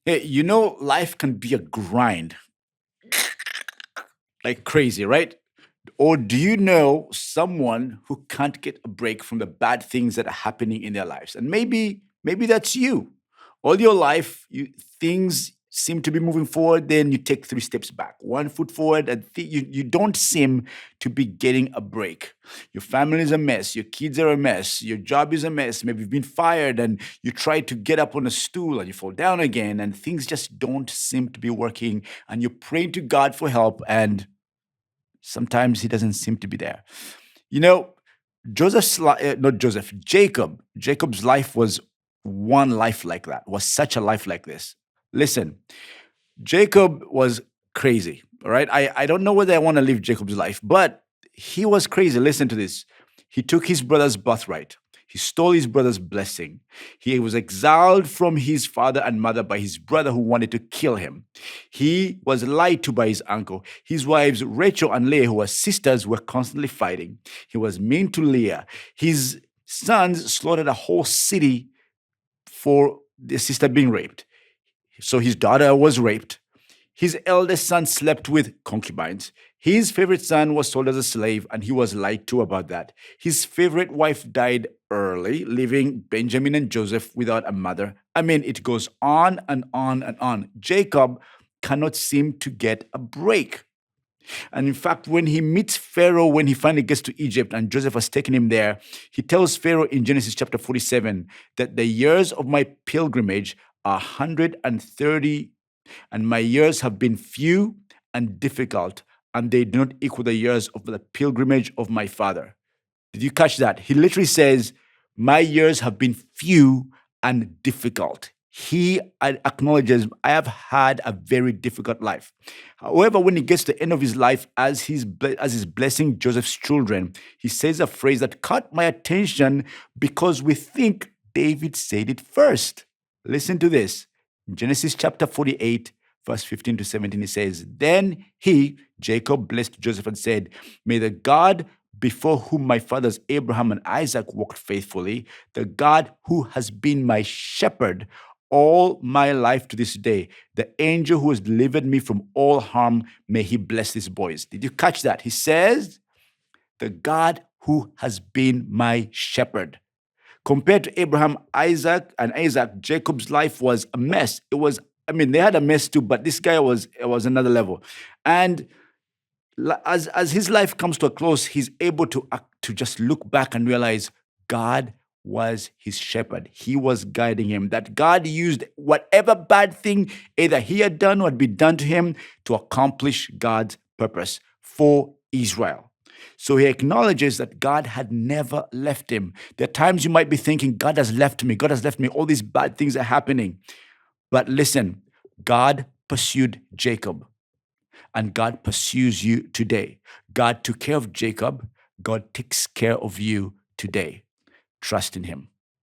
Hey, life can be a grind, like crazy, right? Or do you know someone who can't get a break from the bad things that are happening in their lives? And maybe that's you. All your life, things seem to be moving forward, then you take three steps back, one foot forward, and you don't seem to be getting a break. Your family is a mess, your kids are a mess, your job is a mess. Maybe you've been fired and you try to get up on a stool and you fall down again, and things just don't seem to be working. And you're praying to God for help, and sometimes he doesn't seem to be there. You know, not Joseph, Jacob. Jacob's life was one life like that, was such a life like this. Listen, Jacob was crazy. All right. I don't know whether I want to live Jacob's life, but he was crazy. Listen to this. He took his brother's birthright. He stole his brother's blessing. He was exiled from his father and mother by his brother who wanted to kill him. He was lied to by his uncle. His wives, Rachel and Leah, who were sisters, were constantly fighting. He was mean to Leah. His sons slaughtered a whole city for their sister being raped. So his daughter was raped. His eldest son slept with concubines. His favorite son was sold as a slave, and he was lied to about that. His favorite wife died early, leaving Benjamin and Joseph without a mother. I mean, it goes on and on and on. Jacob cannot seem to get a break. And in fact, when he meets Pharaoh, when he finally gets to Egypt and Joseph has taken him there, he tells Pharaoh in Genesis chapter 47 that the years of my pilgrimage are 130, and my years have been few and difficult, and they do not equal the years of the pilgrimage of my father. Did you catch that? He literally says, my years have been few and difficult. He acknowledges, I have had a very difficult life. However, when he gets to the end of his life, as he's blessing Joseph's children, he says a phrase that caught my attention because we think David said it first. Listen to this. In Genesis chapter 48, verse 15 to 17, he says, then he, Jacob, blessed Joseph and said, may the God before whom my fathers Abraham and Isaac walked faithfully, the God who has been my shepherd all my life to this day, the angel who has delivered me from all harm, may he bless these boys. Did you catch that? He says, the God who has been my shepherd. Compared to Abraham, Isaac, Jacob's life was a mess. They had a mess too, but this guy was another level. And as his life comes to a close, he's able to just look back and realize God was his shepherd. He was guiding him. That God used whatever bad thing either he had done or had been done to him to accomplish God's purpose for Israel. So he acknowledges that God had never left him. There are times you might be thinking, God has left me. God has left me. All these bad things are happening. But listen, God pursued Jacob. And God pursues you today. God took care of Jacob. God takes care of you today. Trust in him.